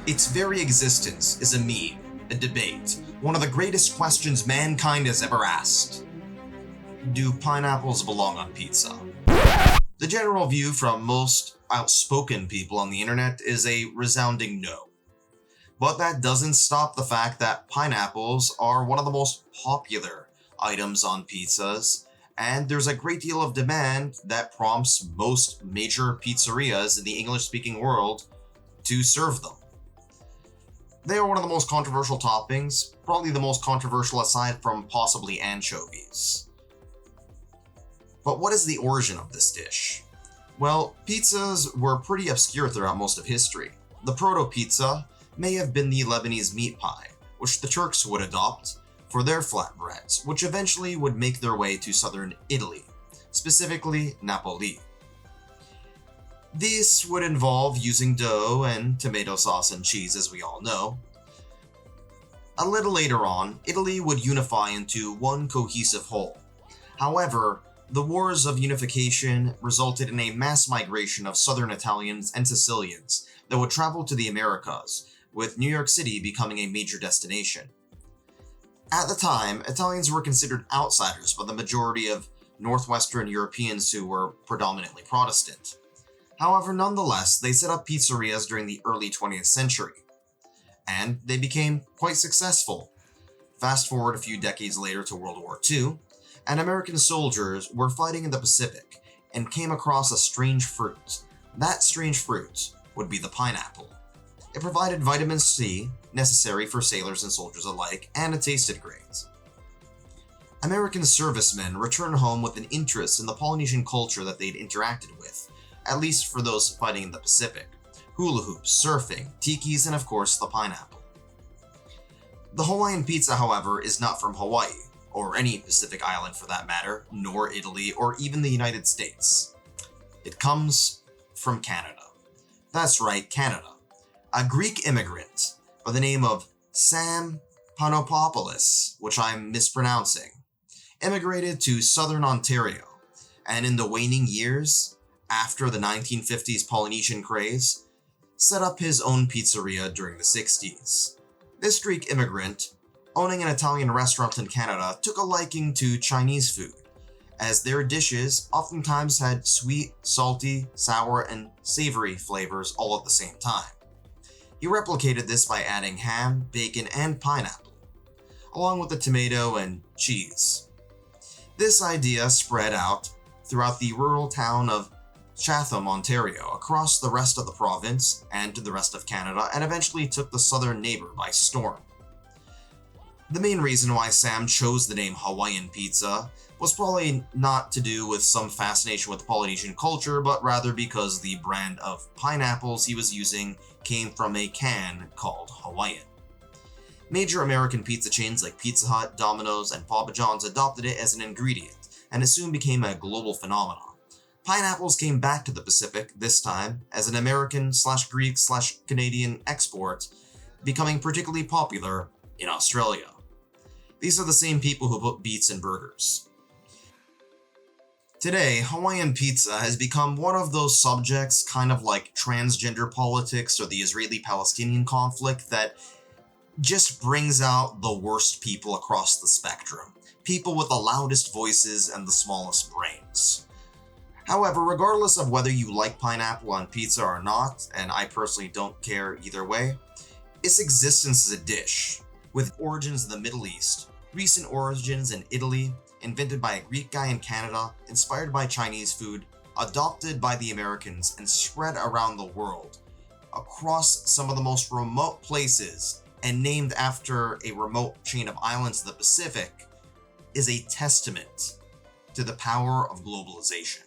Its very existence is a meme, a debate, one of the greatest questions mankind has ever asked. Do pineapples belong on pizza? The general view from most outspoken people on the internet is a resounding no. But that doesn't stop the fact that pineapples are one of the most popular items on pizzas, and there's a great deal of demand that prompts most major pizzerias in the English-speaking world to serve them. They are one of the most controversial toppings, probably the most controversial aside from possibly anchovies. But what is the origin of this dish? Well, pizzas were pretty obscure throughout most of history. The proto-pizza may have been the Lebanese meat pie, which the Turks would adopt for their flatbreads, which eventually would make their way to southern Italy, specifically Napoli. This would involve using dough and tomato sauce and cheese, as we all know. A little later on, Italy would unify into one cohesive whole. However, the wars of unification resulted in a mass migration of southern Italians and Sicilians that would travel to the Americas, with New York City becoming a major destination. At the time, Italians were considered outsiders by the majority of Northwestern Europeans who were predominantly Protestant. However, nonetheless, they set up pizzerias during the early 20th century, and they became quite successful. Fast forward a few decades later to World War II, and American soldiers were fighting in the Pacific and came across a strange fruit. That strange fruit would be the pineapple. It provided vitamin C, necessary for sailors and soldiers alike, and it tasted great. American servicemen returned home with an interest in the Polynesian culture that they'd interacted with, at least for those fighting in the Pacific. Hula hoops, surfing, tikis, and of course the pineapple. The Hawaiian pizza, however, is not from Hawaii, or any Pacific island for that matter, nor Italy, or even the United States. It comes from Canada. That's right, Canada. A Greek immigrant by the name of Sam Panopoulos, which I'm mispronouncing, immigrated to southern Ontario, and in the waning years, after the 1950s Polynesian craze, set up his own pizzeria during the 60s. This Greek immigrant, owning an Italian restaurant in Canada, took a liking to Chinese food, as their dishes oftentimes had sweet, salty, sour, and savory flavors all at the same time. He replicated this by adding ham, bacon, and pineapple, along with the tomato and cheese. This idea spread out throughout the rural town of Chatham, Ontario, across the rest of the province and to the rest of Canada, and eventually took the southern neighbor by storm. The main reason why Sam chose the name Hawaiian Pizza was probably not to do with some fascination with Polynesian culture, but rather because the brand of pineapples he was using came from a can called Hawaiian. Major American pizza chains like Pizza Hut, Domino's, and Papa John's adopted it as an ingredient, and it soon became a global phenomenon. Pineapples came back to the Pacific, this time as an American/Greek/Canadian export, becoming particularly popular in Australia. These are the same people who put beets in burgers. Today, Hawaiian pizza has become one of those subjects, kind of like transgender politics or the Israeli-Palestinian conflict, that just brings out the worst people across the spectrum. People with the loudest voices and the smallest brains. However, regardless of whether you like pineapple on pizza or not, and I personally don't care either way, its existence as a dish, with origins in the Middle East, recent origins in Italy, invented by a Greek guy in Canada, inspired by Chinese food, adopted by the Americans, and spread around the world, across some of the most remote places, and named after a remote chain of islands in the Pacific, is a testament to the power of globalization.